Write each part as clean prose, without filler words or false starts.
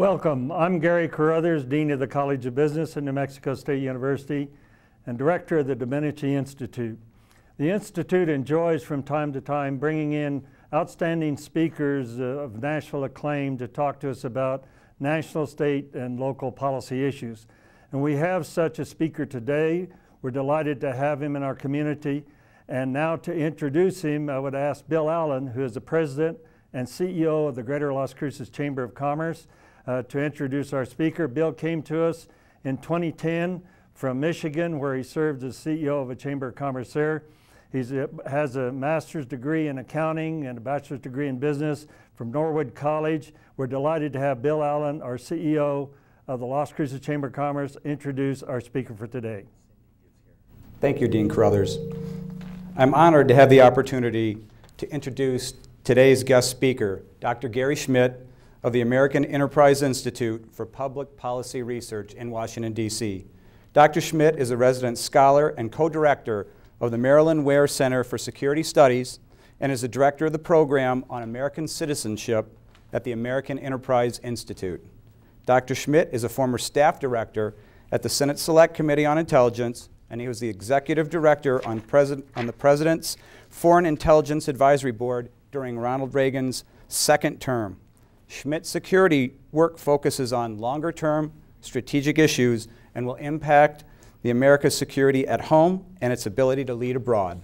Welcome. I'm Garrey Carruthers, Dean of the College of Business at New Mexico State University and Director of the Domenici Institute. The Institute enjoys from time to time bringing in outstanding speakers of national acclaim to talk to us about national, state, and local policy issues. And we have such a speaker today. We're delighted to have him in our community. And now to introduce him, I would ask Bill Allen, who is the President and CEO of the Greater Las Cruces Chamber of Commerce, to introduce our speaker. Bill came to us in 2010 from Michigan, where he served as CEO of a Chamber of Commerce there. He has a master's degree in accounting and a bachelor's degree in business from Norwood College. We're delighted to have Bill Allen, our CEO of the Las Cruces Chamber of Commerce, introduce our speaker for today. Thank you, Dean Carruthers. I'm honored to have the opportunity to introduce today's guest speaker, Dr. Gary Schmitt of the American Enterprise Institute for Public Policy Research in Washington, D.C. Dr. Schmitt is a resident scholar and co-director of the Marilyn Ware Center for Security Studies and is the director of the program on American citizenship at the American Enterprise Institute. Dr. Schmitt is a former staff director at the Senate Select Committee on Intelligence, and he was the executive director on the President's Foreign Intelligence Advisory Board during Ronald Reagan's second term. Schmitt's security work focuses on longer-term strategic issues and will impact America's security at home and its ability to lead abroad.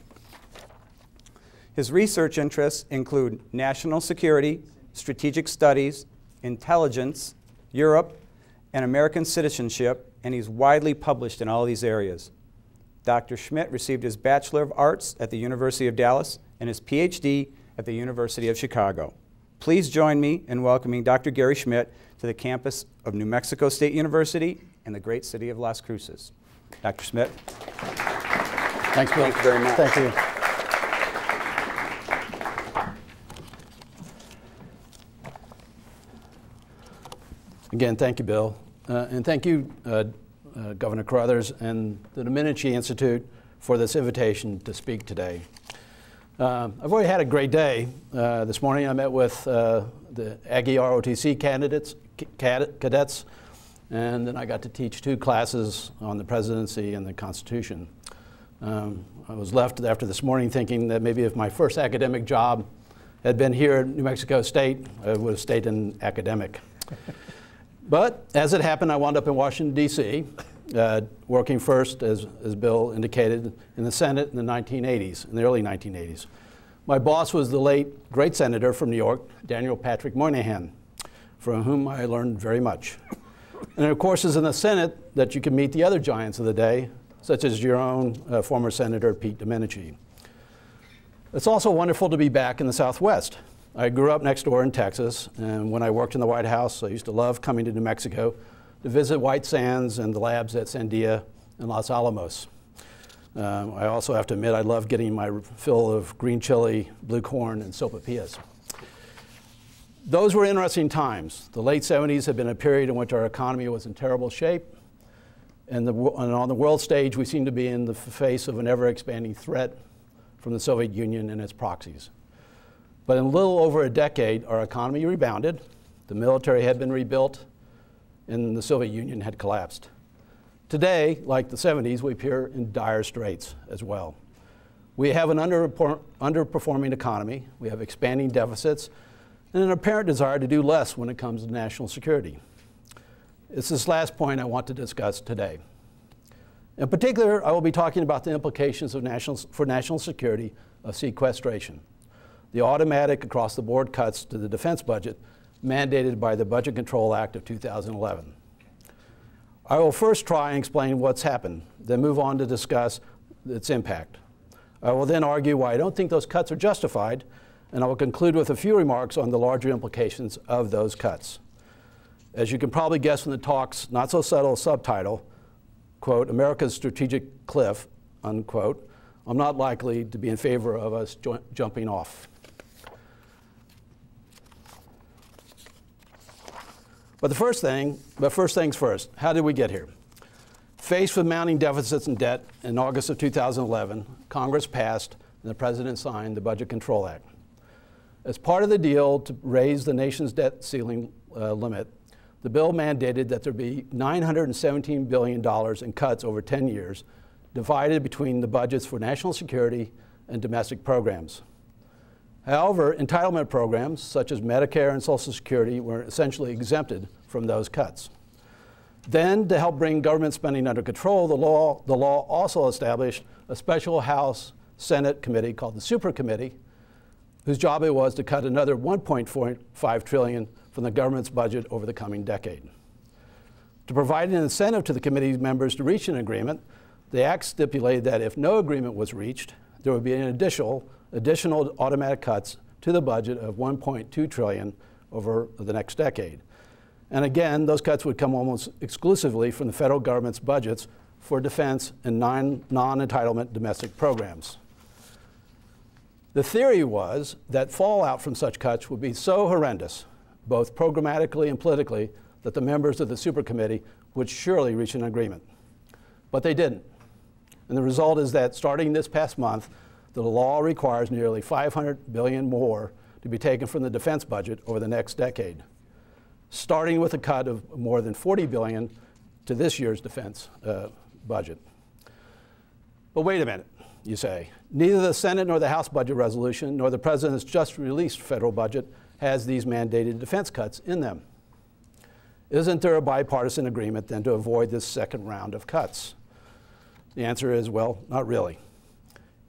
His research interests include national security, strategic studies, intelligence, Europe, and American citizenship, and he's widely published in all these areas. Dr. Schmitt received his Bachelor of Arts at the University of Dallas and his PhD at the University of Chicago. Please join me in welcoming Dr. Gary Schmitt to the campus of New Mexico State University in the great city of Las Cruces. Dr. Schmitt. Thanks, Bill. Thank you very much. Thank you. Again, thank you, Bill. And thank you, Governor Carruthers and the Domenici Institute for this invitation to speak today. I've already had a great day. This morning I met with the Aggie ROTC cadets, and then I got to teach 2 classes on the presidency and the Constitution. I was left after this morning thinking that maybe if my first academic job had been here at New Mexico State, I would have stayed in academic. But as it happened, I wound up in Washington, D.C., working first, as Bill indicated, in the Senate in the 1980s, in the early 1980s. My boss was the late, great senator from New York, Daniel Patrick Moynihan, from whom I learned very much. And of course, it's in the Senate that you can meet the other giants of the day, such as your own former Senator Pete Domenici. It's also wonderful to be back in the Southwest. I grew up next door in Texas, and when I worked in the White House, I used to love coming to New Mexico to visit White Sands and the labs at Sandia and Los Alamos. I also have to admit I love getting my fill of green chili, blue corn, and sopapillas. Those were interesting times. The late 70s had been a period in which our economy was in terrible shape, and on the world stage we seemed to be in the face of an ever-expanding threat from the Soviet Union and its proxies. But in a little over a decade, our economy rebounded, the military had been rebuilt, and the Soviet Union had collapsed. Today, like the 70s, we appear in dire straits as well. We have an underperforming economy, we have expanding deficits, and an apparent desire to do less when it comes to national security. It's this last point I want to discuss today. In particular, I will be talking about the implications for national security of sequestration, the automatic across-the-board cuts to the defense budget mandated by the Budget Control Act of 2011. I will first try and explain what's happened, then move on to discuss its impact. I will then argue why I don't think those cuts are justified, and I will conclude with a few remarks on the larger implications of those cuts. As you can probably guess from the talk's not-so-subtle subtitle, quote, America's Strategic Cliff, unquote, I'm not likely to be in favor of us jumping off. But first things first, how did we get here? Faced with mounting deficits and debt, in August of 2011, Congress passed and the President signed the Budget Control Act. As part of the deal to raise the nation's debt ceiling limit, the bill mandated that there be $917 billion in cuts over 10 years, divided between the budgets for national security and domestic programs. However, entitlement programs, such as Medicare and Social Security, were essentially exempted from those cuts. Then, to help bring government spending under control, the law also established a special House-Senate committee called the Super Committee, whose job it was to cut another $1.45 trillion from the government's budget over the coming decade. To provide an incentive to the committee's members to reach an agreement, the act stipulated that if no agreement was reached, there would be an additional automatic cuts to the budget of $1.2 trillion over the next decade. And again, those cuts would come almost exclusively from the federal government's budgets for defense and non-entitlement domestic programs. The theory was that fallout from such cuts would be so horrendous, both programmatically and politically, that the members of the Super Committee would surely reach an agreement. But they didn't. And the result is that starting this past month, the law requires nearly $500 billion more to be taken from the defense budget over the next decade, starting with a cut of more than $40 billion to this year's defense budget. But wait a minute, you say. Neither the Senate nor the House budget resolution nor the President's just released federal budget has these mandated defense cuts in them. Isn't there a bipartisan agreement then to avoid this second round of cuts? The answer is, well, not really.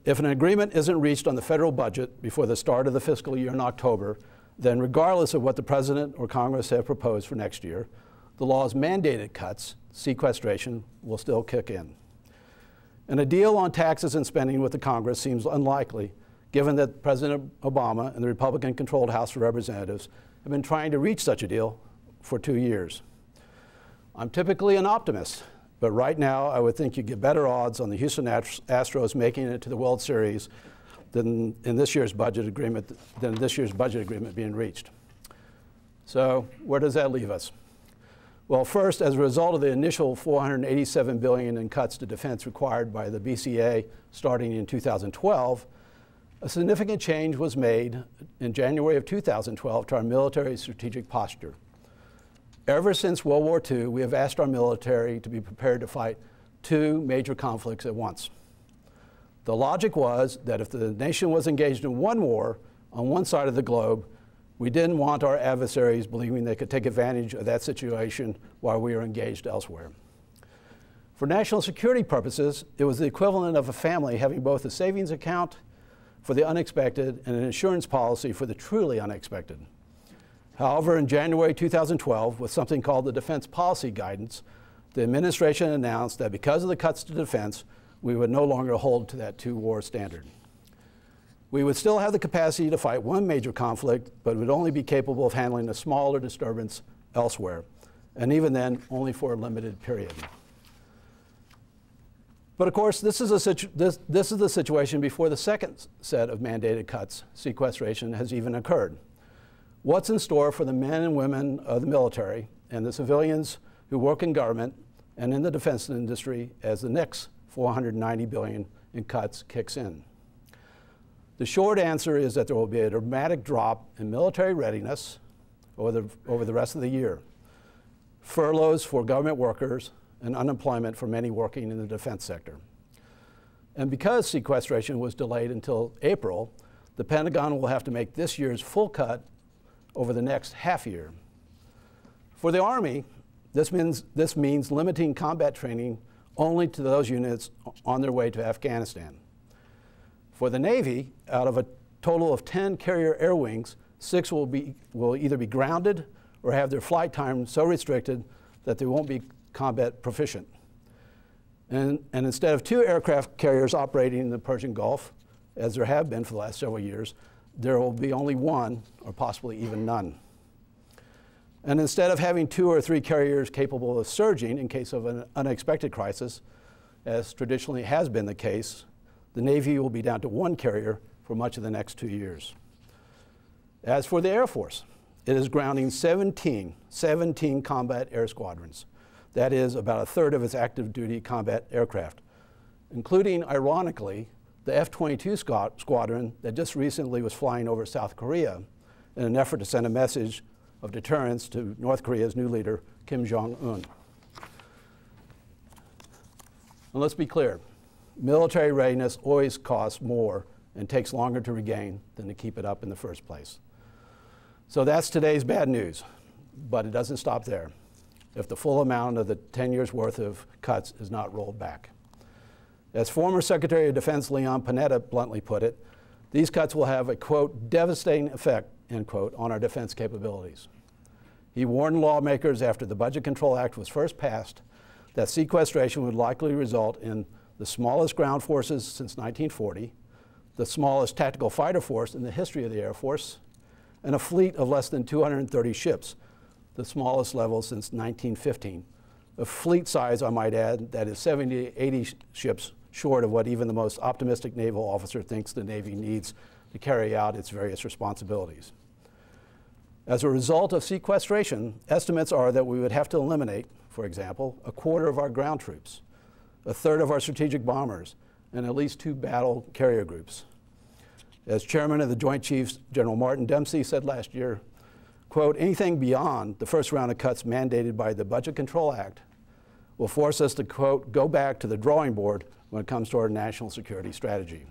If an agreement isn't reached on the federal budget before the start of the fiscal year in October, then regardless of what the President or Congress have proposed for next year, the law's mandated cuts, sequestration, will still kick in. And a deal on taxes and spending with the Congress seems unlikely, given that President Obama and the Republican-controlled House of Representatives have been trying to reach such a deal for 2 years. I'm typically an optimist, but right now I would think you'd get better odds on the Houston Astros making it to the World Series than this year's budget agreement being reached. So where does that leave us? Well, first, as a result of the initial $487 billion in cuts to defense required by the BCA starting in 2012, a significant change was made in January of 2012 to our military strategic posture. Ever since World War II, we have asked our military to be prepared to fight 2 major conflicts at once. The logic was that if the nation was engaged in one war on one side of the globe, we didn't want our adversaries believing they could take advantage of that situation while we were engaged elsewhere. For national security purposes, it was the equivalent of a family having both a savings account for the unexpected and an insurance policy for the truly unexpected. However, in January 2012, with something called the Defense Policy Guidance, the administration announced that because of the cuts to defense, we would no longer hold to that 2-war standard. We would still have the capacity to fight one major conflict, but would only be capable of handling a smaller disturbance elsewhere, and even then, only for a limited period. But of course, this is the situation before the second set of mandated cuts, sequestration, has even occurred. What's in store for the men and women of the military and the civilians who work in government and in the defense industry as the next $490 billion in cuts kicks in? The short answer is that there will be a dramatic drop in military readiness over the rest of the year, furloughs for government workers, and unemployment for many working in the defense sector. And because sequestration was delayed until April, the Pentagon will have to make this year's full cut over the next half year. For the Army, this means limiting combat training only to those units on their way to Afghanistan. For the Navy, out of a total of 10 carrier air wings, 6 will either be grounded or have their flight time so restricted that they won't be combat proficient. And instead of 2 aircraft carriers operating in the Persian Gulf, as there have been for the last several years, there will be only 1 or possibly even none. And instead of having 2 or 3 carriers capable of surging in case of an unexpected crisis, as traditionally has been the case, the Navy will be down to 1 carrier for much of the next 2 years. As for the Air Force, it is grounding 17 combat air squadrons. That is about 1/3 of its active duty combat aircraft, including, ironically, the F-22 squadron that just recently was flying over South Korea in an effort to send a message of deterrence to North Korea's new leader, Kim Jong-un. And let's be clear, military readiness always costs more and takes longer to regain than to keep it up in the first place. So that's today's bad news, but it doesn't stop there if the full amount of the 10 years' worth of cuts is not rolled back. As former Secretary of Defense Leon Panetta bluntly put it, these cuts will have a, quote, devastating effect, end quote, on our defense capabilities. He warned lawmakers after the Budget Control Act was first passed that sequestration would likely result in the smallest ground forces since 1940, the smallest tactical fighter force in the history of the Air Force, and a fleet of less than 230 ships, the smallest level since 1915. A fleet size, I might add, that is 70 to 80 ships short of what even the most optimistic naval officer thinks the Navy needs to carry out its various responsibilities. As a result of sequestration, estimates are that we would have to eliminate, for example, a quarter of our ground troops, a third of our strategic bombers, and at least 2 battle carrier groups. As chairman of the Joint Chiefs, General Martin Dempsey said last year, quote, anything beyond the first round of cuts mandated by the Budget Control Act will force us to, quote, go back to the drawing board when it comes to our national security strategy.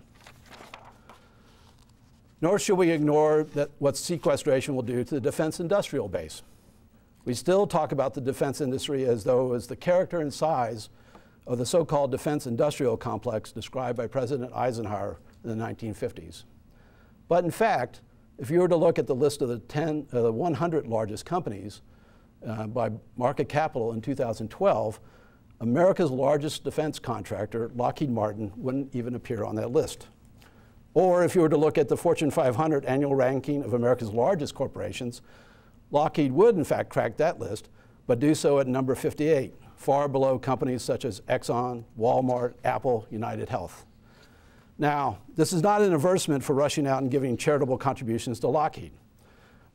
Nor should we ignore that what sequestration will do to the defense industrial base. We still talk about the defense industry as though it was the character and size of the so-called defense industrial complex described by President Eisenhower in the 1950s. But in fact, if you were to look at the list of the 100 largest companies by market capital in 2012, America's largest defense contractor, Lockheed Martin, wouldn't even appear on that list. Or if you were to look at the Fortune 500 annual ranking of America's largest corporations, Lockheed would in fact crack that list, but do so at number 58, far below companies such as Exxon, Walmart, Apple, United Health. Now, this is not an advertisement for rushing out and giving charitable contributions to Lockheed,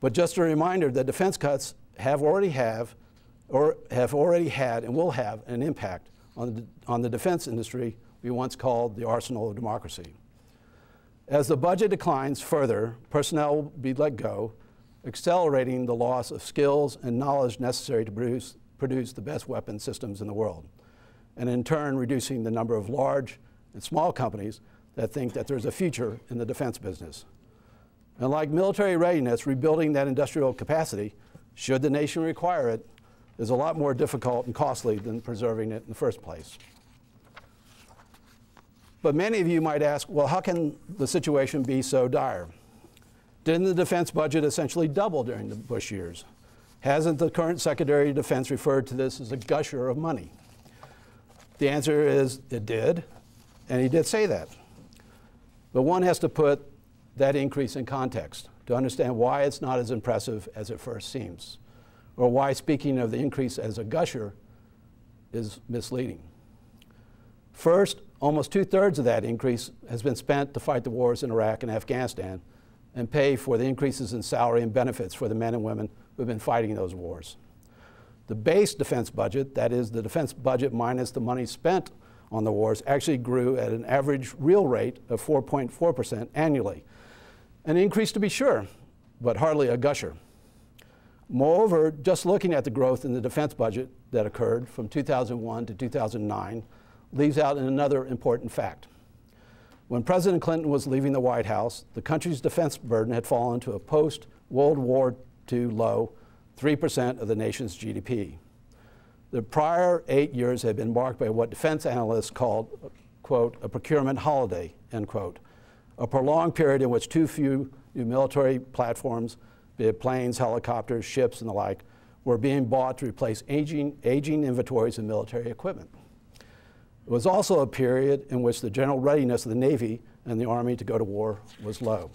but just a reminder that defense cuts have already had and will have an impact on the defense industry we once called the arsenal of democracy. As the budget declines further, personnel will be let go, accelerating the loss of skills and knowledge necessary to produce the best weapon systems in the world, and in turn reducing the number of large and small companies that think that there's a future in the defense business. And like military readiness, rebuilding that industrial capacity, should the nation require it, is a lot more difficult and costly than preserving it in the first place. But many of you might ask, well, how can the situation be so dire? Didn't the defense budget essentially double during the Bush years? Hasn't the current Secretary of Defense referred to this as a gusher of money? The answer is it did, and he did say that. But one has to put that increase in context to understand why it's not as impressive as it first seems, or why speaking of the increase as a gusher is misleading. First, almost 2/3 of that increase has been spent to fight the wars in Iraq and Afghanistan and pay for the increases in salary and benefits for the men and women who have been fighting those wars. The base defense budget, that is the defense budget minus the money spent on the wars, actually grew at an average real rate of 4.4% annually. An increase to be sure, but hardly a gusher. Moreover, just looking at the growth in the defense budget that occurred from 2001 to 2009 leaves out another important fact. When President Clinton was leaving the White House, the country's defense burden had fallen to a post-World War II low 3% of the nation's GDP. The prior 8 years had been marked by what defense analysts called, quote, a procurement holiday, end quote, a prolonged period in which too few new military platforms, be it planes, helicopters, ships, and the like, were being bought to replace aging inventories of military equipment. It was also a period in which the general readiness of the Navy and the Army to go to war was low.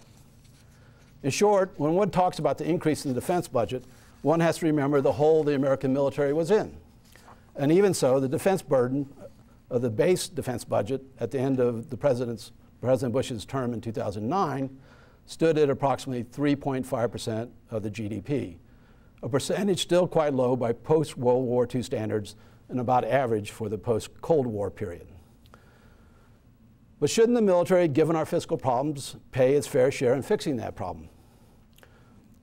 In short, when one talks about the increase in the defense budget, one has to remember the hole the American military was in. And even so, the defense burden of the base defense budget at the end of President Bush's term in 2009 stood at approximately 3.5% of the GDP, a percentage still quite low by post-World War II standards and about average for the post-Cold War period. But shouldn't the military, given our fiscal problems, pay its fair share in fixing that problem?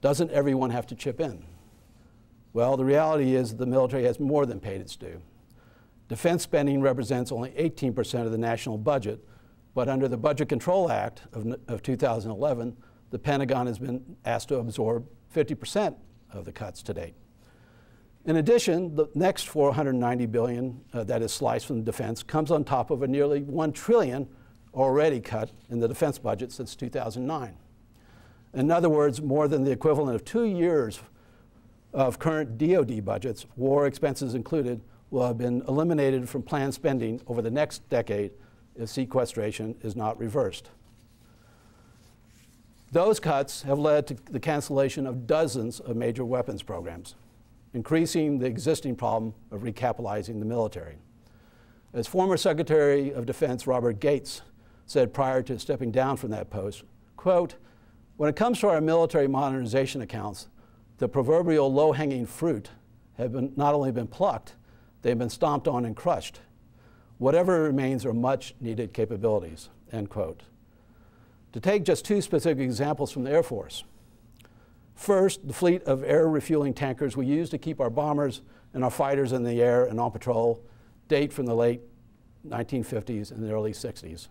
Doesn't everyone have to chip in? Well, the reality is the military has more than paid its due. Defense spending represents only 18% of the national budget, but under the Budget Control Act of 2011, the Pentagon has been asked to absorb 50% of the cuts to date. In addition, the next $490 billion that is sliced from defense comes on top of a nearly $1 trillion already cut in the defense budget since 2009. In other words, more than the equivalent of 2 years of current DoD budgets, war expenses included, will have been eliminated from planned spending over the next decade if sequestration is not reversed. Those cuts have led to the cancellation of dozens of major weapons programs, increasing the existing problem of recapitalizing the military. As former Secretary of Defense Robert Gates said prior to stepping down from that post, quote, "When it comes to our military modernization accounts, the proverbial low-hanging fruit have not only been plucked, they've been stomped on and crushed. Whatever remains are much-needed capabilities," end quote. To take just two specific examples from the Air Force. First, the fleet of air refueling tankers we use to keep our bombers and our fighters in the air and on patrol date from the late 1950s and the early 60s.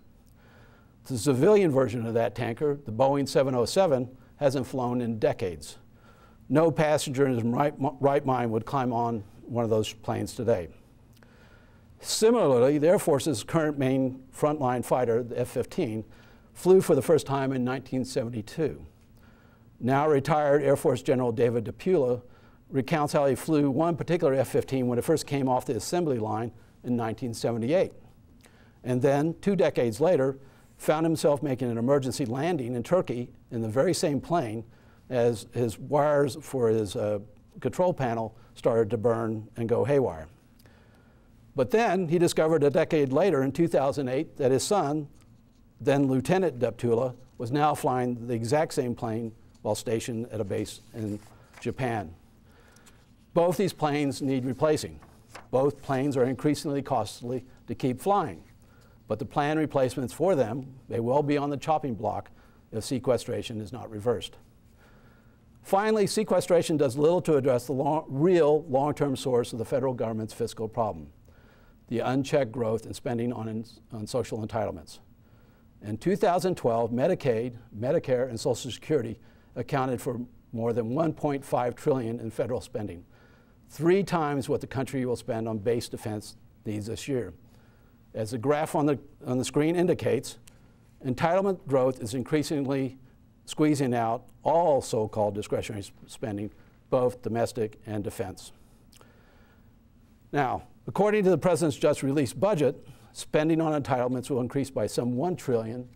The civilian version of that tanker, the Boeing 707, hasn't flown in decades. No passenger in his right mind would climb on one of those planes today. Similarly, the Air Force's current main frontline fighter, the F-15, flew for the first time in 1972. Now retired Air Force General David DePula recounts how he flew one particular F-15 when it first came off the assembly line in 1978. And then, 2 decades later, found himself making an emergency landing in Turkey in the very same plane as his wires for his control panel started to burn and go haywire. But then he discovered a decade later, in 2008, that his son, then Lieutenant DePula, was now flying the exact same plane while stationed at a base in Japan. Both these planes need replacing. Both planes are increasingly costly to keep flying. But the planned replacements for them may well be on the chopping block if sequestration is not reversed. Finally, sequestration does little to address the real long-term source of the federal government's fiscal problem, the unchecked growth in spending on social entitlements. In 2012, Medicaid, Medicare, and Social Security accounted for more than $1.5 trillion in federal spending, 3 times what the country will spend on base defense needs this year. As the graph on the screen indicates, entitlement growth is increasingly squeezing out all so-called discretionary spending, both domestic and defense. Now, according to the President's just released budget, spending on entitlements will increase by some $1 trillion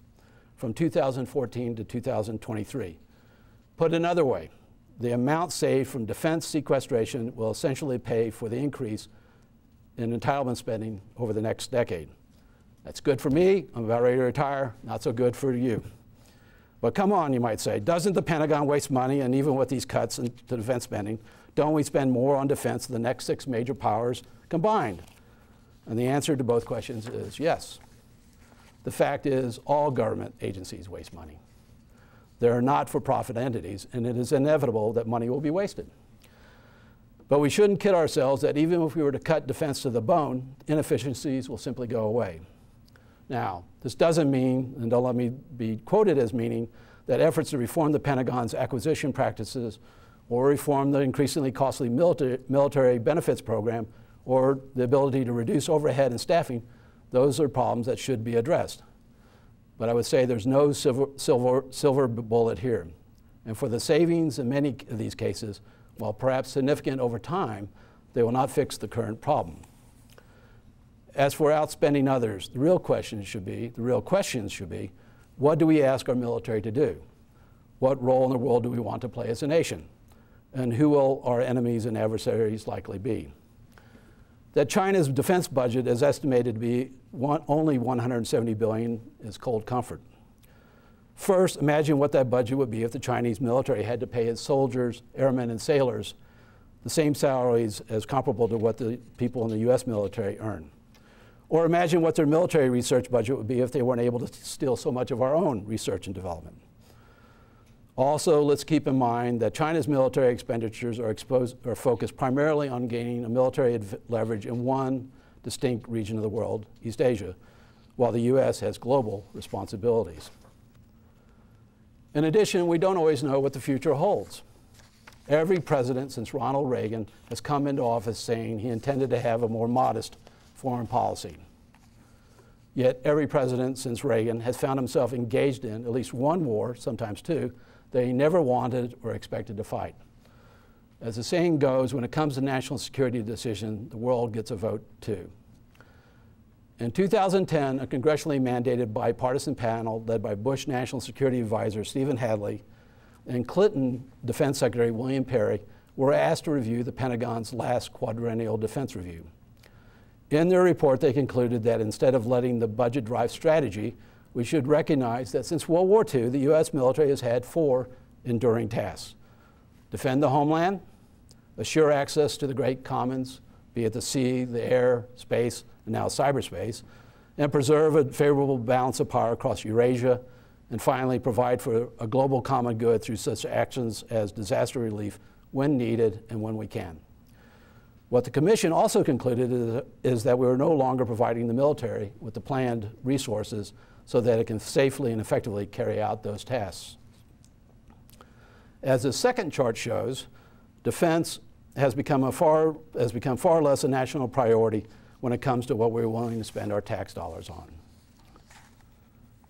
from 2014 to 2023. Put another way, the amount saved from defense sequestration will essentially pay for the increase in entitlement spending over the next decade. That's good for me. I'm about ready to retire. Not so good for you. But come on, you might say, doesn't the Pentagon waste money? And even with these cuts to defense spending, don't we spend more on defense than the next 6 major powers combined? And the answer to both questions is yes. The fact is all government agencies waste money. They are not-for-profit entities, and it is inevitable that money will be wasted. But we shouldn't kid ourselves that even if we were to cut defense to the bone, inefficiencies will simply go away. Now, this doesn't mean, and don't let me be quoted as meaning, that efforts to reform the Pentagon's acquisition practices or reform the increasingly costly military benefits program or the ability to reduce overhead and staffing, those are problems that should be addressed. But I would say there's no silver bullet here. And for the savings in many of these cases, while perhaps significant over time, they will not fix the current problem. As for outspending others, the real questions should be, what do we ask our military to do? What role in the world do we want to play as a nation? And who will our enemies and adversaries likely be? That China's defense budget is estimated to be only $170 billion is cold comfort. First, imagine what that budget would be if the Chinese military had to pay its soldiers, airmen, and sailors the same salaries as comparable to what the people in the U.S. military earn. Or imagine what their military research budget would be if they weren't able to steal so much of our own research and development. Also, let's keep in mind that China's military expenditures are focused primarily on gaining a military leverage in one distinct region of the world, East Asia, while the U.S. has global responsibilities. In addition, we don't always know what the future holds. Every president since Ronald Reagan has come into office saying he intended to have a more modest foreign policy. Yet every president since Reagan has found himself engaged in at least one war, sometimes two, that he never wanted or expected to fight. As the saying goes, when it comes to national security decision, the world gets a vote too. In 2010, a congressionally mandated bipartisan panel led by Bush National Security Advisor Stephen Hadley and Clinton Defense Secretary William Perry were asked to review the Pentagon's last quadrennial defense review. In their report, they concluded that instead of letting the budget drive strategy, we should recognize that since World War II, the U.S. military has had 4 enduring tasks: defend the homeland, assure access to the great commons, be it the sea, the air, space, and now cyberspace, and preserve a favorable balance of power across Eurasia, and finally provide for a global common good through such actions as disaster relief when needed and when we can. What the Commission also concluded is that we are no longer providing the military with the planned resources so that it can safely and effectively carry out those tasks. As the second chart shows, defense has become far less a national priority when it comes to what we're willing to spend our tax dollars on.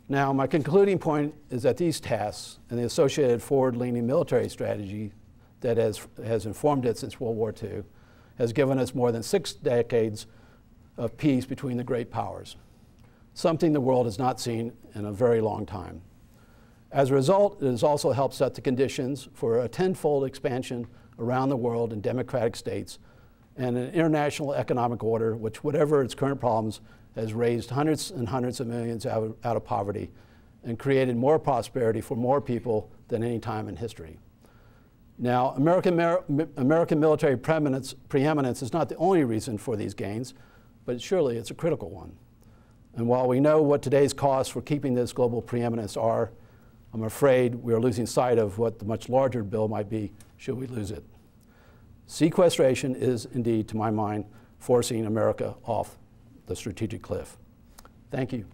Now, my concluding point is that these tasks and the associated forward-leaning military strategy that has informed it since World War II has given us more than 6 decades of peace between the great powers, something the world has not seen in a very long time. As a result, it has also helped set the conditions for a tenfold expansion around the world in democratic states and an international economic order which, whatever its current problems, has raised hundreds and hundreds of millions out of poverty and created more prosperity for more people than any time in history. Now, American military preeminence is not the only reason for these gains, but surely it's a critical one. And while we know what today's costs for keeping this global preeminence are, I'm afraid we are losing sight of what the much larger bill might be should we lose it. Sequestration is indeed, to my mind, forcing America off the strategic cliff. Thank you.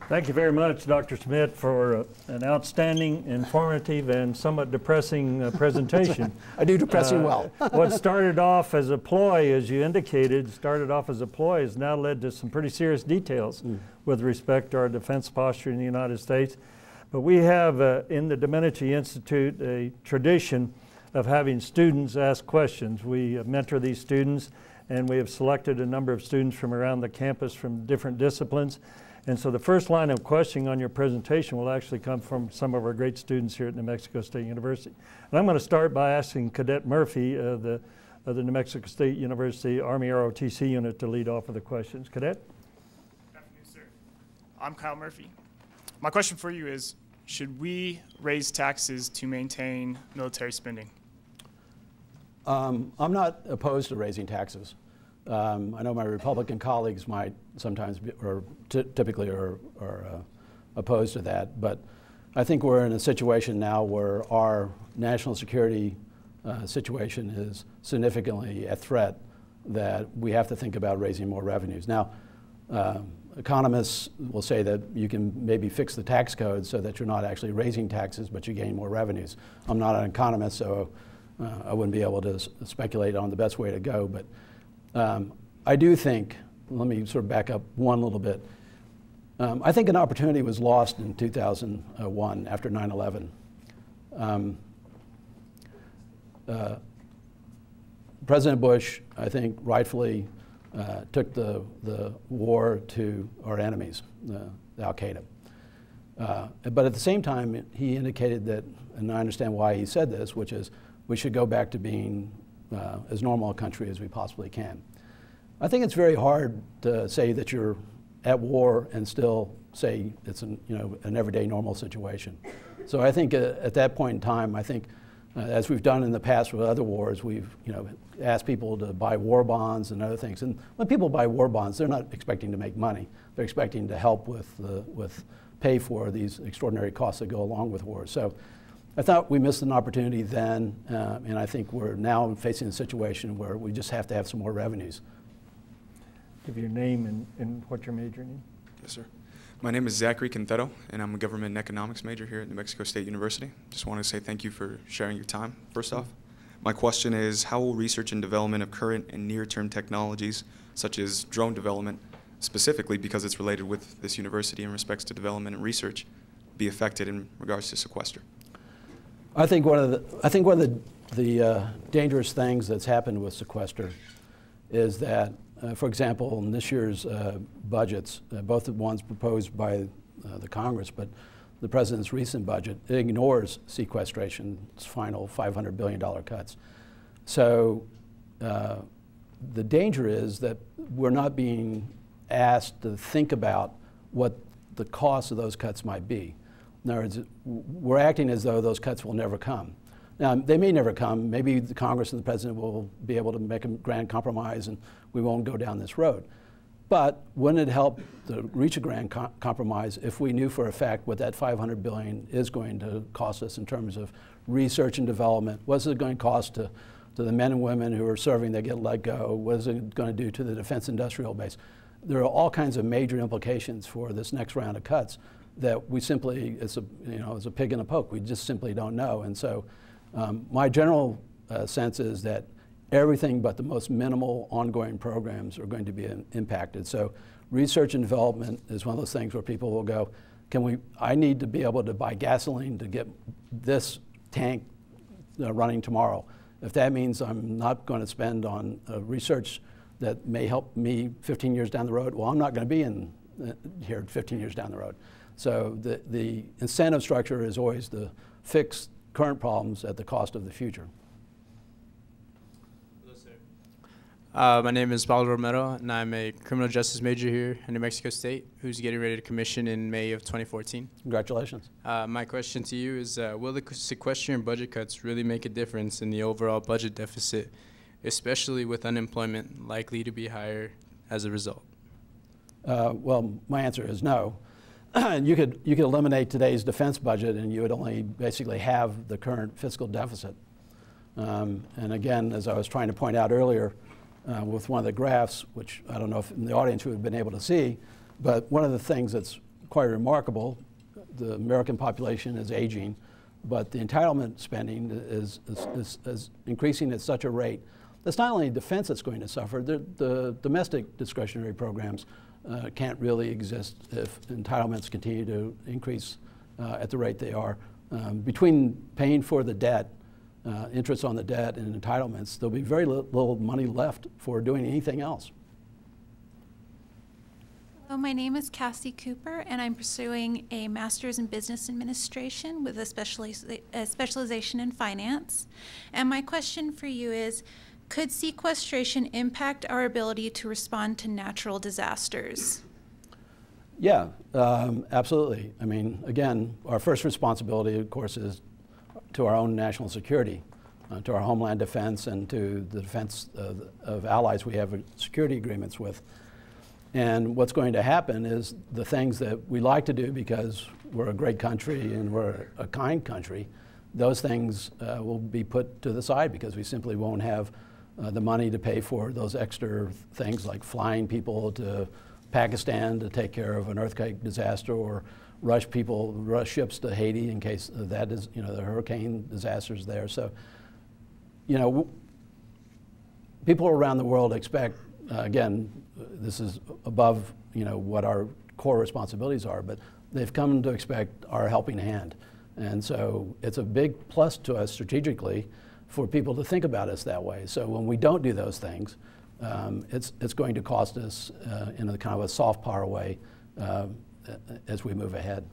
Thank you very much, Dr. Schmidt, for an outstanding, informative, and somewhat depressing presentation. I do depressing well. What started off as a ploy, as you indicated, has now led to some pretty serious details with respect to our defense posture in the United States. But we have in the Domenici Institute a tradition of having students ask questions. We mentor these students, and we have selected a number of students from around the campus from different disciplines. And so the first line of questioning on your presentation will actually come from some of our great students here at New Mexico State University. And I'm going to start by asking Cadet Murphy of the New Mexico State University Army ROTC unit to lead off with the questions. Cadet? Good afternoon, sir. I'm Kyle Murphy. My question for you is, should we raise taxes to maintain military spending? I'm not opposed to raising taxes. I know my Republican colleagues might sometimes be, or typically are opposed to that, but I think we're in a situation now where our national security situation is significantly at threat that we have to think about raising more revenues. Now, economists will say that you can maybe fix the tax code so that you're not actually raising taxes, but you gain more revenues. I'm not an economist, so I wouldn't be able to speculate on the best way to go, but I do think, let me sort of back up one little bit. I think an opportunity was lost in 2001 after 9/11. President Bush, I think, rightfully took the war to our enemies, Al-Qaeda. But at the same time, he indicated that, and I understand why he said this, which is we should go back to being as normal a country as we possibly can. I think it's very hard to say that you're at war and still say it's an everyday normal situation. So I think at that point in time, I think As we've done in the past with other wars, we've asked people to buy war bonds and other things. And when people buy war bonds, they're not expecting to make money. They're expecting to help with pay for these extraordinary costs that go along with wars. So I thought we missed an opportunity then, and I think we're now facing a situation where we just have to have some more revenues. Give your name and what you're majoring in. Yes, sir. My name is Zachary Quintero, and I'm a government and economics major here at New Mexico State University. Just want to say thank you for sharing your time, first off. My question is, how will research and development of current and near-term technologies, such as drone development, specifically because it's related with this university in respects to development and research, be affected in regards to sequester? I think one of the dangerous things that's happened with sequester is that, for example, in this year's budgets, both the ones proposed by the Congress, but the President's recent budget, it ignores sequestration's final $500 billion cuts. So the danger is that we're not being asked to think about what the cost of those cuts might be. In other words, we're acting as though those cuts will never come. Now, they may never come. Maybe the Congress and the President will be able to make a grand compromise and we won't go down this road. But wouldn't it help to reach a grand compromise if we knew for a fact what that $500 billion is going to cost us in terms of research and development? What's it going to cost to the men and women who are serving that get let go? What is it going to do to the defense industrial base? There are all kinds of major implications for this next round of cuts that we simply, it's a pig in a poke. We just simply don't know. And so my general sense is that everything but the most minimal ongoing programs are going to be impacted. So research and development is one of those things where people will go, I need to be able to buy gasoline to get this tank running tomorrow. If that means I'm not going to spend on research that may help me 15 years down the road, well, I'm not going to be in here 15 years down the road. So the incentive structure is always to fix current problems at the cost of the future. Hello, sir. My name is Pablo Romero, and I'm a criminal justice major here at New Mexico State, who's getting ready to commission in May of 2014. Congratulations. My question to you is, will the sequestration budget cuts really make a difference in the overall budget deficit, especially with unemployment likely to be higher as a result? Well, my answer is no. You could eliminate today's defense budget and you would only basically have the current fiscal deficit. And again, as I was trying to point out earlier with one of the graphs, which I don't know if in the audience would have been able to see, but one of the things that's quite remarkable, the American population is aging, but the entitlement spending is increasing at such a rate. That's not only defense that's going to suffer, the domestic discretionary programs can't really exist if entitlements continue to increase at the rate they are. Between paying for the debt, interest on the debt and entitlements, there'll be very little money left for doing anything else. Hello, my name is Cassie Cooper, and I'm pursuing a Master's in Business Administration with a specialization in finance. And my question for you is, could sequestration impact our ability to respond to natural disasters? Yeah, absolutely. I mean, again, our first responsibility, of course, is to our own national security, to our homeland defense and to the defense of allies we have security agreements with. And what's going to happen is the things that we like to do because we're a great country and we're a kind country, those things will be put to the side because we simply won't have the money to pay for those extra things like flying people to Pakistan to take care of an earthquake disaster or rush ships to Haiti in case that is, the hurricane disasters there. So, people around the world expect, again, this is above, what our core responsibilities are, but they've come to expect our helping hand. And so it's a big plus to us strategically for people to think about us that way. So when we don't do those things, it's going to cost us in a kind of a soft power way as we move ahead.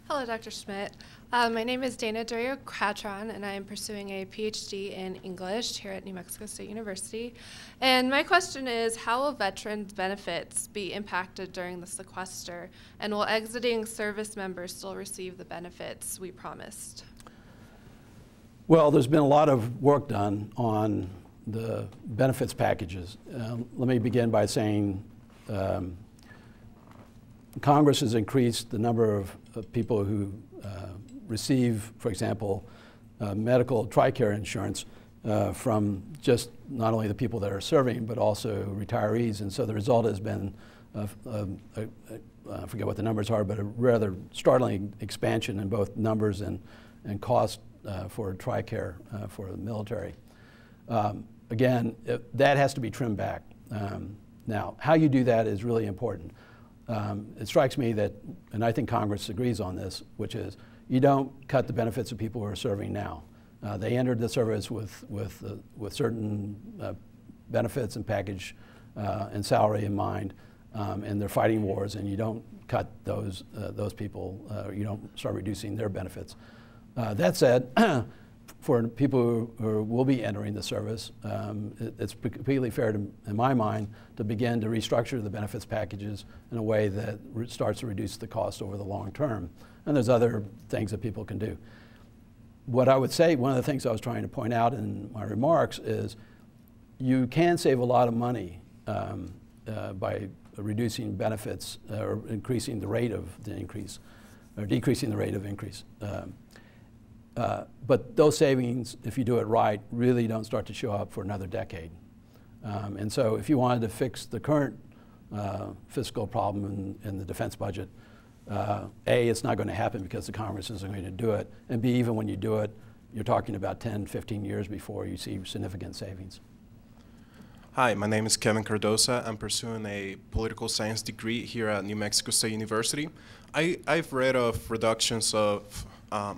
Hello, Dr. Schmidt. My name is Dana Durio-Catron, and I am pursuing a PhD in English here at New Mexico State University. And my question is, how will veterans' benefits be impacted during the sequester? And will exiting service members still receive the benefits we promised? Well, there's been a lot of work done on the benefits packages. Let me begin by saying Congress has increased the number of people who receive, for example, medical TRICARE insurance from just not only the people that are serving, but also retirees. And so the result has been, I forget what the numbers are, but a rather startling expansion in both numbers and cost for TRICARE for the military. Again, that has to be trimmed back. Now, how you do that is really important. It strikes me that, and I think Congress agrees on this, which is you don't cut the benefits of people who are serving now. They entered the service with certain benefits and package and salary in mind, and they're fighting wars, and you don't cut those people. You don't start reducing their benefits. That said, for people who will be entering the service, it's completely fair, in my mind, to begin to restructure the benefits packages in a way that starts to reduce the cost over the long term. And there's other things that people can do. What I would say, one of the things I was trying to point out in my remarks is you can save a lot of money by reducing benefits or increasing the rate of the increase, or decreasing the rate of increase. But those savings, if you do it right, really don't start to show up for another decade. And so if you wanted to fix the current fiscal problem in the defense budget, A, it's not going to happen because the Congress isn't going to do it, and B, even when you do it, you're talking about 10, 15 years before you see significant savings. Hi, my name is Kevin Cardosa. I'm pursuing a political science degree here at New Mexico State University. I've read of reductions of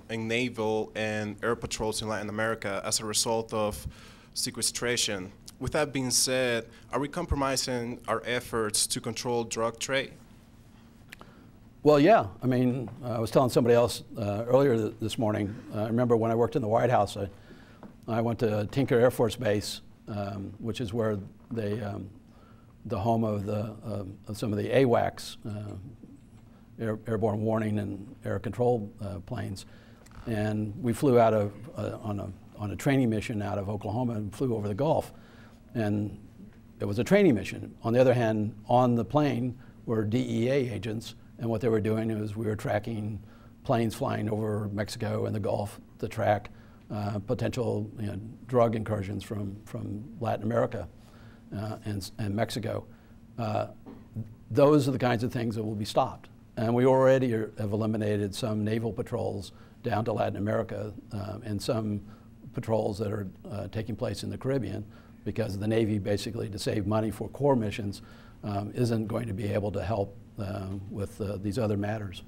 in naval and air patrols in Latin America as a result of sequestration. With that being said, are we compromising our efforts to control drug trade? Well, yeah. I mean, I was telling somebody else earlier this morning, I remember when I worked in the White House, I went to Tinker Air Force Base, which is where they, the home of some of the AWACS, airborne warning and air control planes. And we flew out of, on a training mission out of Oklahoma and flew over the Gulf. And it was a training mission. On the other hand, on the plane were DEA agents, and what they were doing is we were tracking planes flying over Mexico and the Gulf to track potential drug incursions from Latin America and Mexico. Those are the kinds of things that will be stopped. And we already have eliminated some naval patrols down to Latin America and some patrols that are taking place in the Caribbean, because the Navy, basically to save money for core missions, isn't going to be able to help with these other matters.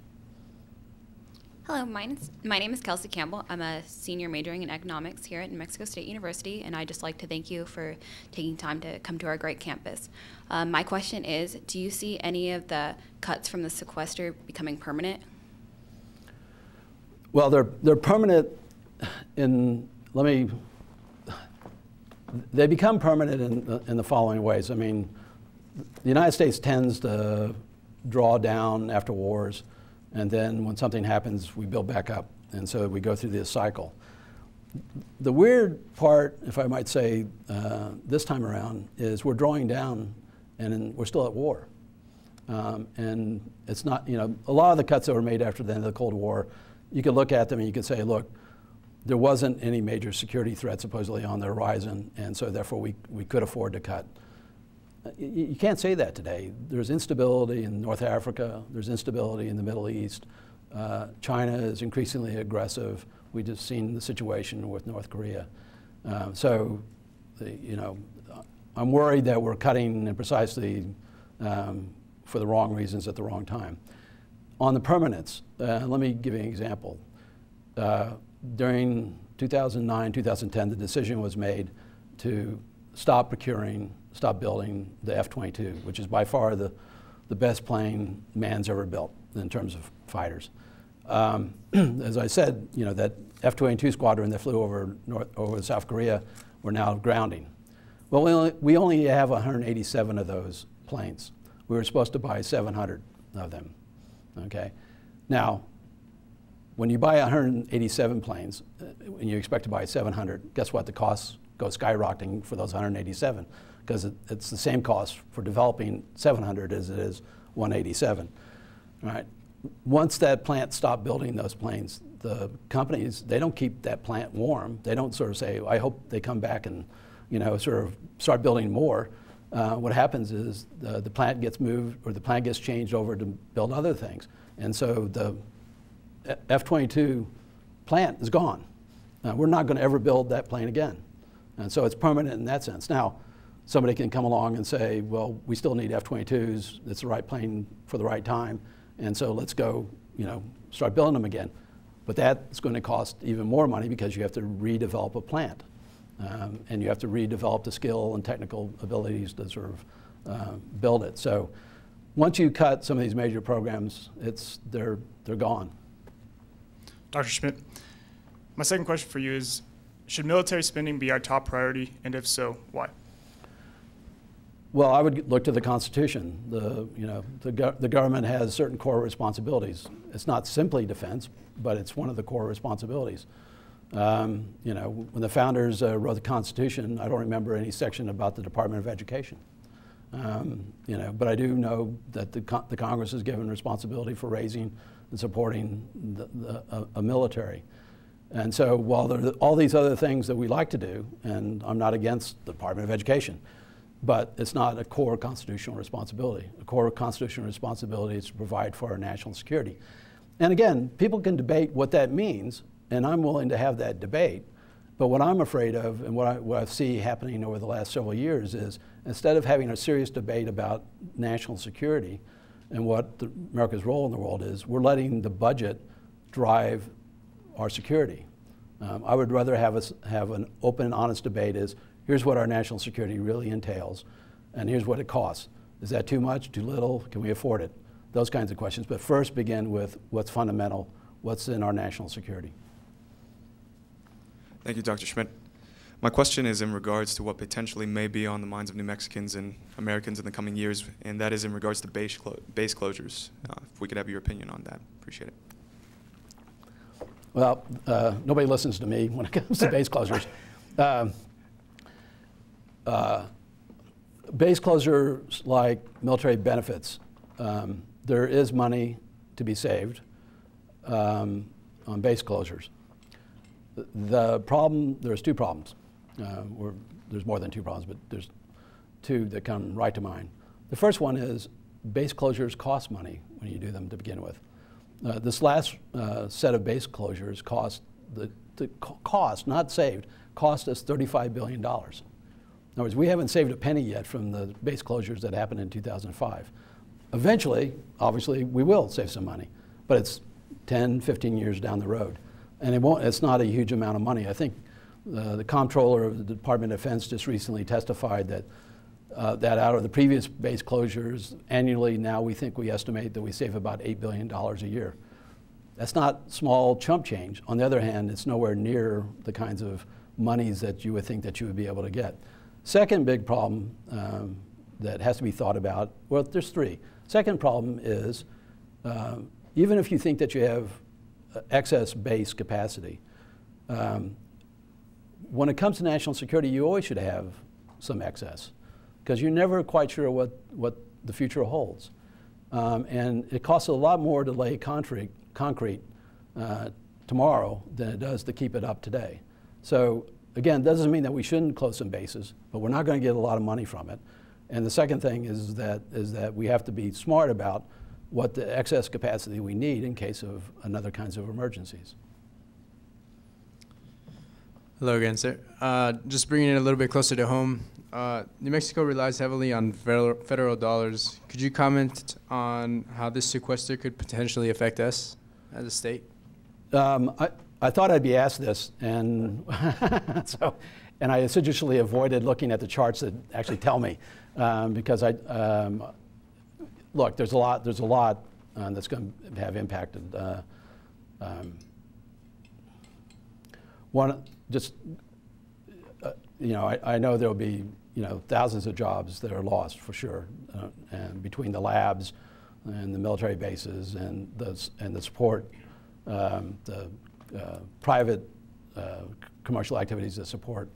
Hello, my name is Kelsey Campbell. I'm a senior majoring in economics here at New Mexico State University, and I'd just like to thank you for taking time to come to our great campus. My question is, do you see any of the cuts from the sequester becoming permanent? Well, they're permanent they become permanent in the following ways. I mean, the United States tends to draw down after wars, and then when something happens, we build back up. And so we go through this cycle. The weird part, if I might say, this time around, is we're drawing down and we're still at war. And it's not, a lot of the cuts that were made after the end of the Cold War, you could look at them and you could say, look, there wasn't any major security threat supposedly on the horizon, and so therefore we could afford to cut. You can't say that today. There's instability in North Africa. There's instability in the Middle East. China is increasingly aggressive. We've just seen the situation with North Korea. So, I'm worried that we're cutting precisely for the wrong reasons at the wrong time. On the permanence, let me give you an example. During 2009, 2010, the decision was made to stop building the F-22, which is by far the best plane man's ever built in terms of fighters. As I said, that F-22 squadron that flew over South Korea, we're now grounding. Well, we only have 187 of those planes. We were supposed to buy 700 of them, okay? Now, when you buy 187 planes and you expect to buy 700, guess what? The costs go skyrocketing for those 187 because it's the same cost for developing 700 as it is 187. All right. Once that plant stopped building those planes, the companies, they don't keep that plant warm. They don't sort of say, I hope they come back and, you know, sort of start building more. What happens is the plant gets moved or the plant gets changed over to build other things. And so the F-22 plant is gone. We're not going to ever build that plane again. And so it's permanent in that sense. Now, somebody can come along and say, well, we still need F-22s. It's the right plane for the right time. And so let's go, you know, start building them again. But that's going to cost even more money because you have to redevelop a plant. And you have to redevelop the skill and technical abilities to sort of build it. So once you cut some of these major programs, they're gone. Dr. Schmidt, my second question for you is, should military spending be our top priority, and if so, why? Well, I would look to the Constitution. The government has certain core responsibilities. It's not simply defense, but it's one of the core responsibilities. You know, when the founders wrote the Constitution, I don't remember any section about the Department of Education. You know, but I do know that the Congress is given responsibility for raising and supporting a military. And so while there are all these other things that we like to do, and I'm not against the Department of Education, but it's not a core constitutional responsibility. A core constitutional responsibility is to provide for our national security. And again, people can debate what that means, and I'm willing to have that debate. But what I'm afraid of, and what I see happening over the last several years is, instead of having a serious debate about national security and what America's role in the world is, we're letting the budget drive our security. I would rather have us have an open and honest debate is, here's what our national security really entails, and here's what it costs. Is that too much, too little? Can we afford it? Those kinds of questions. But first begin with what's fundamental, what's in our national security. Thank you, Dr. Schmidt. My question is in regards to what potentially may be on the minds of New Mexicans and Americans in the coming years, and that is in regards to base closures. If we could have your opinion on that, appreciate it. Well, nobody listens to me when it comes to base closures. Base closures like military benefits, there is money to be saved on base closures. The problem, there's two problems. There's more than two problems, but there's two that come right to mind. The first one is base closures cost money when you do them to begin with. This last set of base closures cost, not saved, cost us $35 billion. In other words, we haven't saved a penny yet from the base closures that happened in 2005. Eventually, obviously, we will save some money, but it's 10, 15 years down the road. And it's not a huge amount of money. I think the comptroller of the Department of Defense just recently testified that out of the previous base closures, annually now we estimate that we save about $8 billion a year. That's not small chump change. On the other hand, it's nowhere near the kinds of monies that you would think that you would be able to get. Second big problem that has to be thought about, well, there's three. Second problem is, even if you think that you have excess base capacity, when it comes to national security, you always should have some excess, because you're never quite sure what the future holds. And it costs a lot more to lay concrete tomorrow than it does to keep it up today. So again, that doesn't mean that we shouldn't close some bases, but we're not going to get a lot of money from it. And the second thing is that we have to be smart about what the excess capacity we need in case of another kinds of emergencies. Hello again, sir. Just bringing it a little bit closer to home, New Mexico relies heavily on federal dollars. Could you comment on how this sequester could potentially affect us as a state? I thought I'd be asked this, and and I assiduously avoided looking at the charts that actually tell me, because look, there's a lot that's going to have impacted. I know there'll be thousands of jobs that are lost for sure, and between the labs and the military bases and the support the private commercial activities that support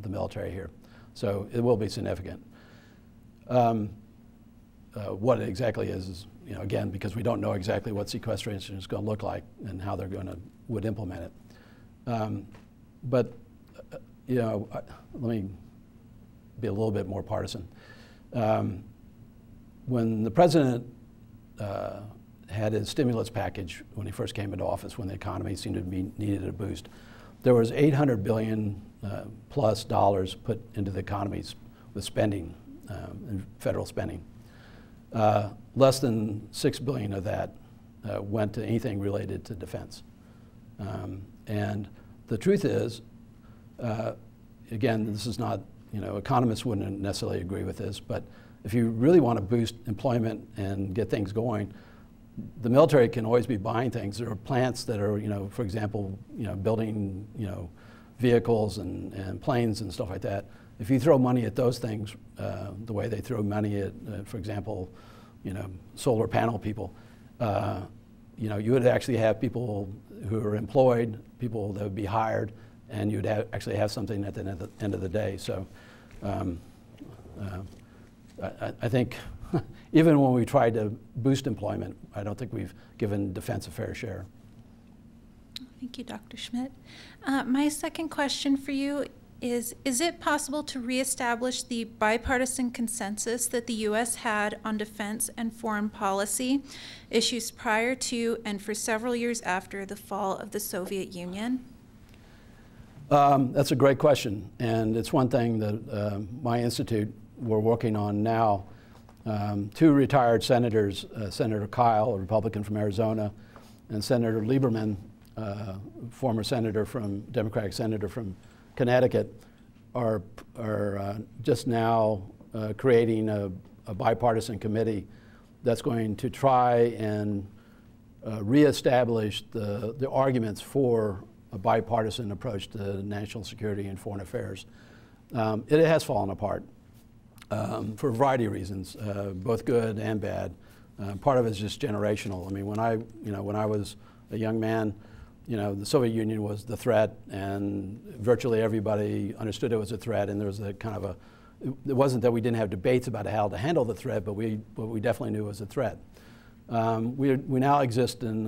the military here. So it will be significant. What it exactly is, you know, again, because we don't know exactly what sequestration is going to look like and how they're would implement it. But you know, let me be a little bit more partisan. When the president had his stimulus package when he first came into office, when the economy seemed to be needed a boost, there was $800 billion plus dollars put into the economies with spending, and federal spending. Less than $6 billion of that went to anything related to defense. And the truth is, again, this is not, you know, economists wouldn't necessarily agree with this, but if you really want to boost employment and get things going, the military can always be buying things. There are plants that are, you know, for example, you know, building, you know, vehicles and planes and stuff like that. If you throw money at those things, the way they throw money at, for example, you know, solar panel people, you know, you would actually have people who are employed, people that would be hired, and you'd actually have something at the end of the day. So I think even when we tried to boost employment, I don't think we've given defense a fair share. Thank you, Dr. Schmidt. My second question for you is it possible to reestablish the bipartisan consensus that the U.S. had on defense and foreign policy issues prior to and for several years after the fall of the Soviet Union? That's a great question, and it's one thing that my institute, we're working on now. Two retired senators, Senator Kyle, a Republican from Arizona, and Senator Lieberman, former senator from, Democratic senator from Connecticut, are just now creating a bipartisan committee that's going to try and reestablish the arguments for a bipartisan approach to national security and foreign affairs. It has fallen apart for a variety of reasons, both good and bad. Part of it is just generational. I mean, when I was a young man, you know, the Soviet Union was the threat, and virtually everybody understood it was a threat, and there was a kind of it wasn't that we didn't have debates about how to handle the threat, but we definitely knew it was a threat. We now exist in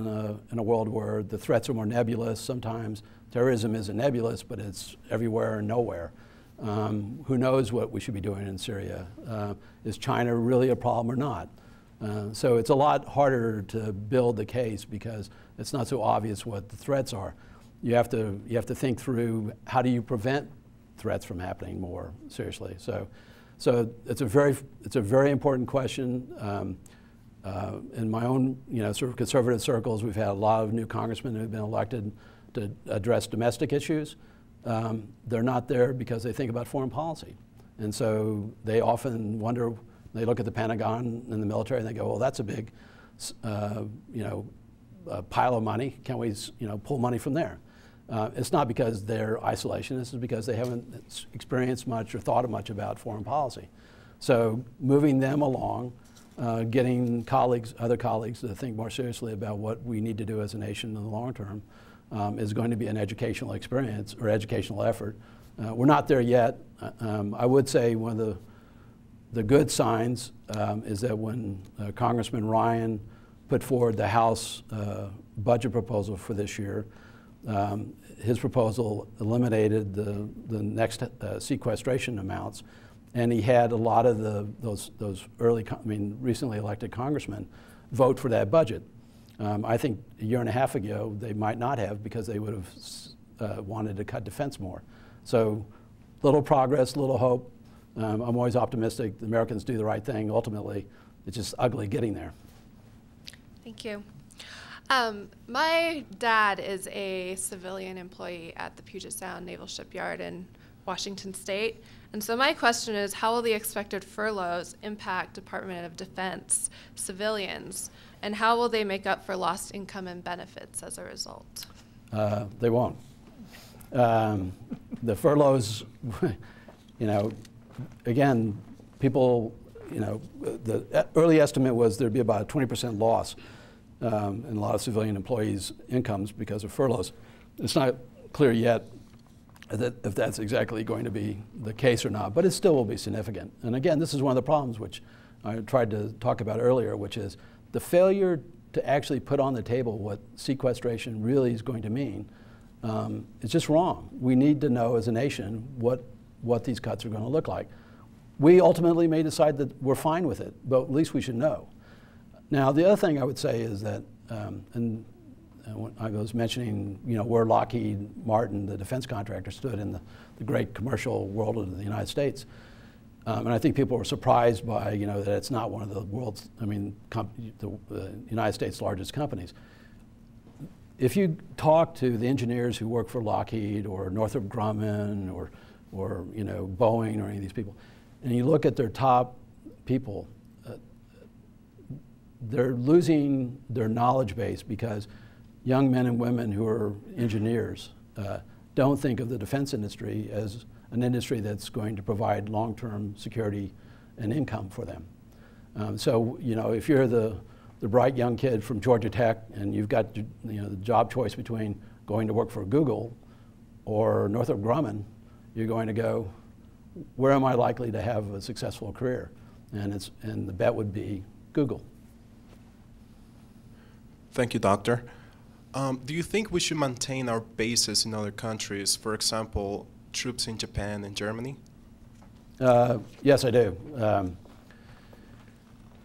a world where the threats are more nebulous. Sometimes terrorism isn't nebulous, but it's everywhere and nowhere. Who knows what we should be doing in Syria? Is China really a problem or not? So it's a lot harder to build the case because it's not so obvious what the threats are. You have to think through how do you prevent threats from happening more seriously. So it's a very important question. In my own, you know, sort of conservative circles, we've had a lot of new congressmen who've been elected to address domestic issues. They're not there because they think about foreign policy. And so they often wonder, they look at the Pentagon and the military and they go, well, that's a big, you know, pile of money. Can we, you know, pull money from there? It's not because they're isolationists, it's because they haven't experienced much or thought much about foreign policy. So moving them along, getting other colleagues to think more seriously about what we need to do as a nation in the long term is going to be an educational experience or educational effort. We're not there yet. I would say one of the good signs is that when Congressman Ryan put forward the House budget proposal for this year, his proposal eliminated the next sequestration amounts, and he had a lot of those recently elected congressmen vote for that budget. I think a year and a half ago they might not have because they would have wanted to cut defense more. So little progress, little hope. I'm always optimistic the Americans do the right thing. Ultimately, it's just ugly getting there. Thank you. My dad is a civilian employee at the Puget Sound Naval Shipyard in Washington State. And so my question is, how will the expected furloughs impact Department of Defense civilians? And how will they make up for lost income and benefits as a result? They won't. The furloughs, you know, again, people, you know, the early estimate was there'd be about a 20% loss and a lot of civilian employees' incomes because of furloughs. It's not clear yet that if that's exactly going to be the case or not, but it still will be significant. And again, this is one of the problems which I tried to talk about earlier, which is the failure to actually put on the table what sequestration really is going to mean. It's just wrong. We need to know as a nation what these cuts are going to look like. We ultimately may decide that we're fine with it, but at least we should know. Now, the other thing I would say is that, and when I was mentioning, where Lockheed Martin, the defense contractor, stood in the great commercial world of the United States. And I think people were surprised by, that it's not one of the world's, the United States' largest companies. If you talk to the engineers who work for Lockheed or Northrop Grumman or Boeing or any of these people, and you look at their top people, they're losing their knowledge base because young men and women who are engineers don't think of the defense industry as an industry that's going to provide long-term security and income for them. So, if you're the bright young kid from Georgia Tech and you've got the job choice between going to work for Google or Northrop Grumman, you're going to go, where am I likely to have a successful career? And the bet would be Google. Thank you, Doctor. Do you think we should maintain our bases in other countries, for example, troops in Japan and Germany? Yes, I do.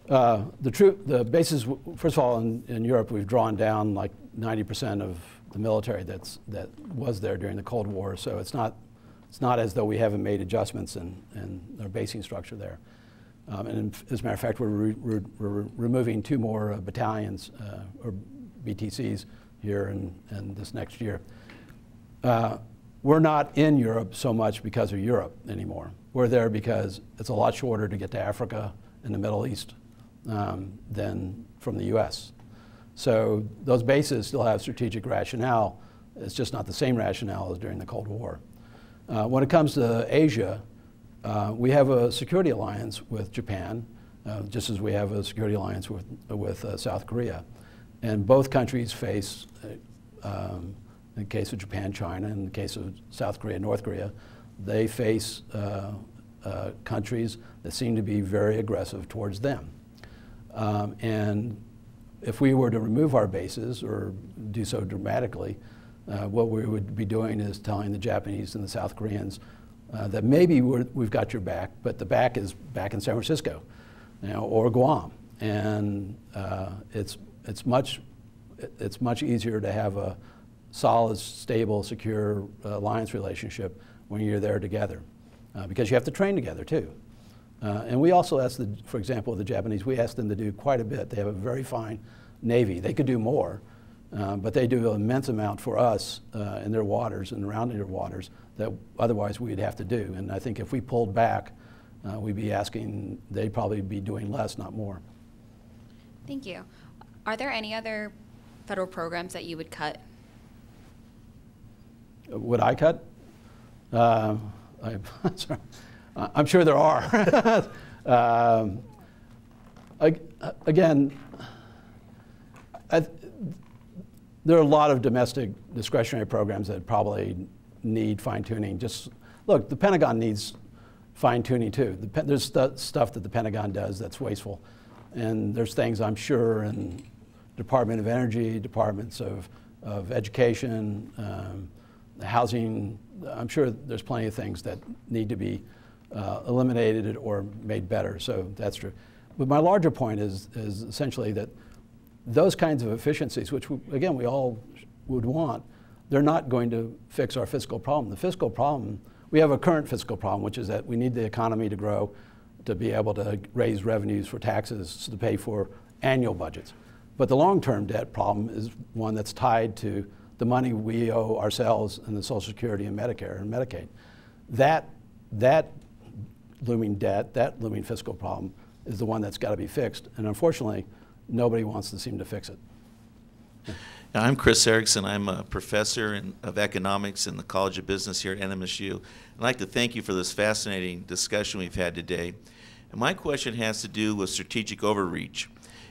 The bases, first of all, in Europe, we've drawn down like 90% of the military that was there during the Cold War, so it's not as though we haven't made adjustments in our basing structure there. And as a matter of fact, we're removing 2 more battalions, or BTCs, here in this next year. We're not in Europe so much because of Europe anymore. We're there because it's a lot shorter to get to Africa and the Middle East than from the US. So those bases still have strategic rationale. It's just not the same rationale as during the Cold War. When it comes to Asia, we have a security alliance with Japan, just as we have a security alliance with South Korea. And both countries face, in the case of Japan, China, in the case of South Korea, North Korea, they face countries that seem to be very aggressive towards them. And if we were to remove our bases or do so dramatically, what we would be doing is telling the Japanese and the South Koreans that maybe we've got your back, but the back is back in San Francisco, or Guam. And it's much easier to have a solid, stable, secure alliance relationship when you're there together, because you have to train together too. And we also asked, for example, the Japanese, we asked them to do quite a bit. They have a very fine Navy. They could do more, but they do an immense amount for us in their waters and around their waters that otherwise we'd have to do. And I think if we pulled back, we'd be asking, they'd probably be doing less, not more. Thank you. Are there any other federal programs that you would cut? Would I cut? I'm sure there are. Again, there are a lot of domestic discretionary programs that probably need fine-tuning. Just look, the Pentagon needs fine-tuning too. There's stuff that the Pentagon does that's wasteful. And there's things I'm sure in Department of Energy, departments of education, housing, I'm sure there's plenty of things that need to be eliminated or made better, so that's true. But my larger point is essentially that those kinds of efficiencies, which again we all would want, they're not going to fix our fiscal problem. The fiscal problem, we have a current fiscal problem, which is that we need the economy to grow to be able to raise revenues for taxes to pay for annual budgets. But the long-term debt problem is one that's tied to the money we owe ourselves in the Social Security and Medicare and Medicaid. That looming debt, that looming fiscal problem is the one that's got to be fixed. And unfortunately, nobody wants to seem to fix it. I'm Chris Erickson. I'm a professor of economics in the College of Business here at NMSU. I'd like to thank you for this fascinating discussion we've had today. And my question has to do with strategic overreach.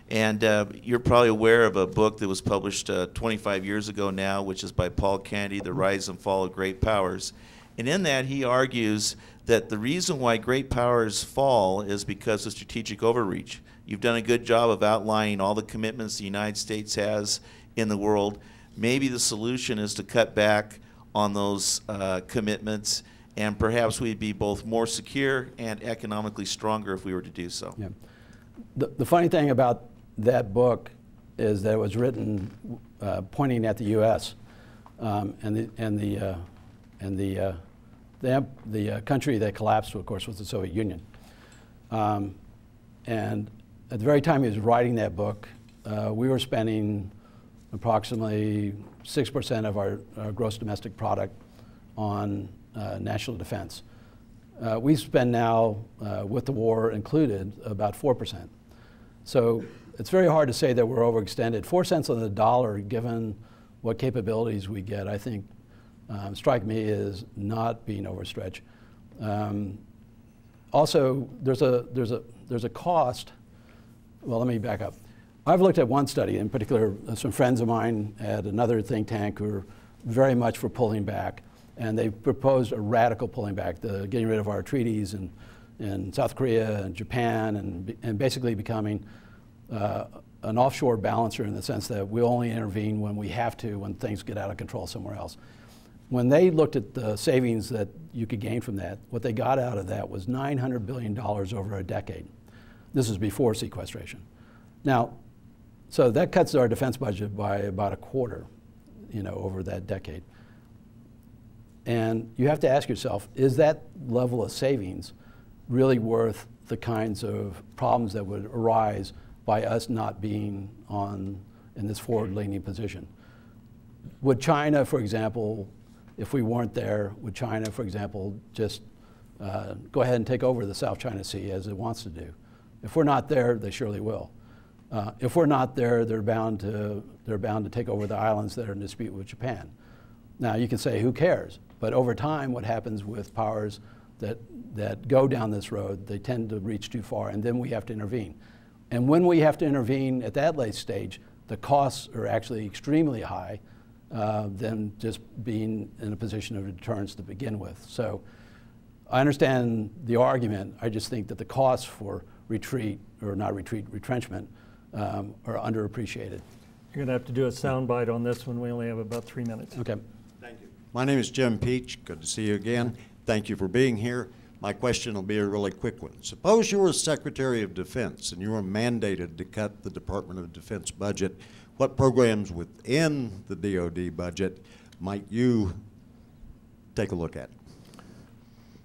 And you're probably aware of a book that was published 25 years ago now, which is by Paul Kennedy, The Rise and Fall of Great Powers. And in that, he argues that the reason why great powers fall is because of strategic overreach. You've done a good job of outlining all the commitments the United States has in the world. Maybe the solution is to cut back on those commitments, and perhaps we'd be both more secure and economically stronger if we were to do so. Yeah. The funny thing about that book is that it was written pointing at the U.S. And the country that collapsed, of course, was the Soviet Union. And at the very time he was writing that book, we were spending approximately 6% of our gross domestic product on national defense. We spend now, with the war included, about 4%. So it's very hard to say that we're overextended. 4 cents on the dollar, given what capabilities we get, I think, strike me as not being overstretched. Also, there's a cost. Well, let me back up. I've looked at one study in particular. Some friends of mine at another think tank who are very much for pulling back, and they proposed a radical pulling back, getting rid of our treaties in South Korea and Japan, and basically becoming an offshore balancer in the sense that we only intervene when we have to, when things get out of control somewhere else. When they looked at the savings that you could gain from that, what they got out of that was $900 billion over a decade. This is before sequestration. Now, so that cuts our defense budget by about a quarter, over that decade. And you have to ask yourself, is that level of savings really worth the kinds of problems that would arise by us not being in this forward-leaning position? Would China, for example, if we weren't there, would China, for example, just go ahead and take over the South China Sea as it wants to do? If we're not there, they surely will. If we're not there, they're bound to take over the islands that are in dispute with Japan. Now, you can say, who cares? But over time, what happens with powers that go down this road, they tend to reach too far, and then we have to intervene. And when we have to intervene at that late stage, the costs are actually extremely high than just being in a position of deterrence to begin with. So I understand the argument. I just think that the costs for retreat, or not retreat, retrenchment, are underappreciated. You're going to have to do a soundbite on this one. We only have about 3 minutes. Okay. Thank you. My name is Jim Peach. Good to see you again. Thank you for being here. My question will be a really quick one. Suppose you were Secretary of Defense and you were mandated to cut the Department of Defense budget. What programs within the DoD budget might you take a look at?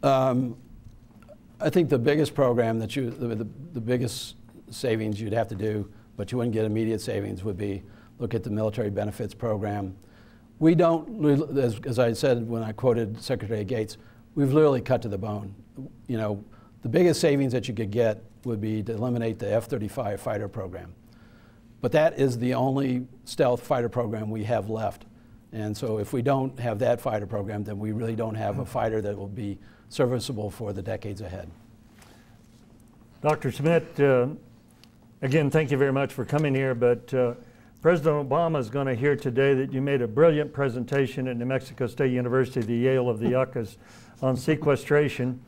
I think the biggest program that the biggest savings you'd have to do, but you wouldn't get immediate savings, would be look at the military benefits program. We don't, as I said when I quoted Secretary Gates, we've literally cut to the bone. The biggest savings that you could get would be to eliminate the F-35 fighter program. But that is the only stealth fighter program we have left. And so if we don't have that fighter program, then we really don't have a fighter that will be serviceable for the decades ahead. Dr. Schmidt, again, thank you very much for coming here, but President Obama is going to hear today that you made a brilliant presentation at New Mexico State University, the Yale of the Yuccas, on sequestration.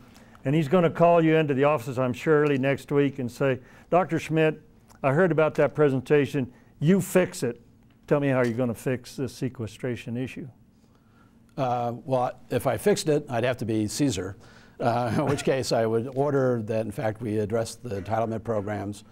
And he's going to call you into the office, I'm sure, early next week and say, Dr. Schmidt, I heard about that presentation. You fix it. Tell me how you're going to fix the sequestration issue. Well, if I fixed it, I'd have to be Caesar, in which case I would order that, in fact, we address the entitlement programs,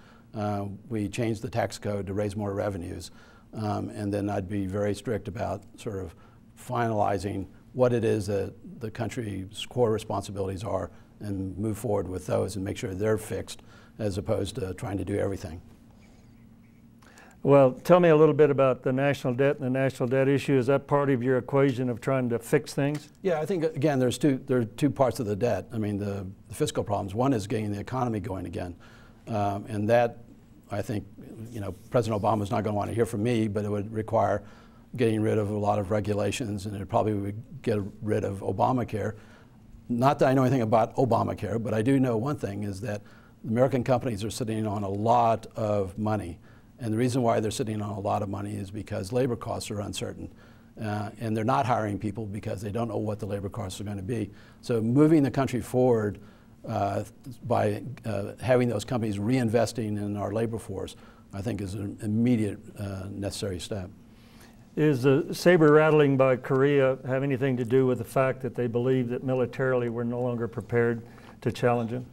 we change the tax code to raise more revenues, and then I'd be very strict about sort of finalizing what it is that the country's core responsibilities are and move forward with those and make sure they're fixed as opposed to trying to do everything. Well, tell me a little bit about the national debt and the national debt issue. Is that part of your equation of trying to fix things? Yeah, I think, again, there are two parts of the debt. I mean, the fiscal problems. One is getting the economy going again. And that, I think, President Obama's not going to want to hear from me, but it would require getting rid of a lot of regulations, and it probably would get rid of Obamacare. Not that I know anything about Obamacare, but I do know one thing is that American companies are sitting on a lot of money And the reason why they're sitting on a lot of money is because labor costs are uncertain. And they're not hiring people because they don't know what the labor costs are going to be. So moving the country forward by having those companies reinvesting in our labor force, I think is an immediate necessary step. Is the saber rattling by Korea have anything to do with the fact that they believe that militarily we're no longer prepared to challenge them?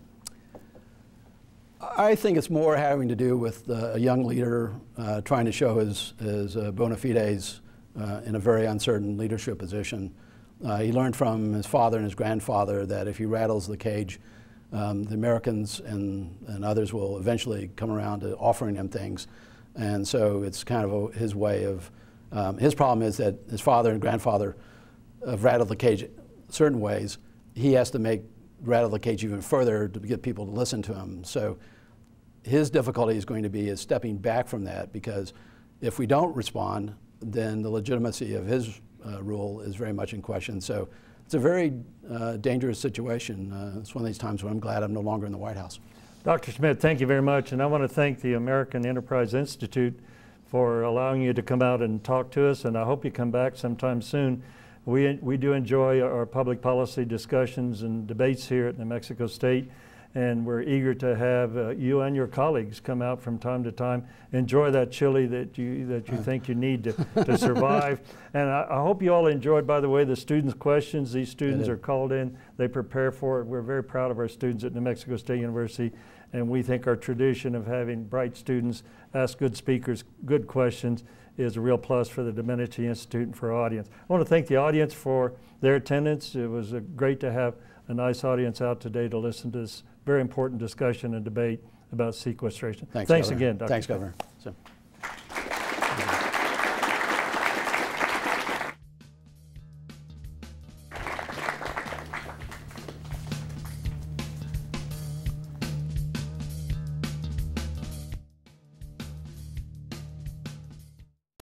I think it's more having to do with a young leader trying to show his bona fides in a very uncertain leadership position. He learned from his father and his grandfather that if he rattles the cage, the Americans and others will eventually come around to offering him things. And so it's kind of his way of, his problem is that his father and grandfather have rattled the cage certain ways. He has to rattle the cage even further to get people to listen to him. So his difficulty is going to be stepping back from that, because if we don't respond, then the legitimacy of his rule is very much in question. So it's a very dangerous situation. It's one of these times when I'm glad I'm no longer in the White House. Dr. Schmidt, thank you very much. And I want to thank the American Enterprise Institute for allowing you to come out and talk to us. And I hope you come back sometime soon. We do enjoy our public policy discussions and debates here at New Mexico State. And we're eager to have you and your colleagues come out from time to time. Enjoy that chili that you think you need to survive. And I hope you all enjoyed, by the way, the students' questions. These students are called in. They prepare for it. We're very proud of our students at New Mexico State University. And we think our tradition of having bright students ask good speakers good questions is a real plus for the Domenici Institute and for our audience. I want to thank the audience for their attendance. It was great to have a nice audience out today to listen to this very important discussion and debate about sequestration. Thanks again, Dr. Thanks, Governor.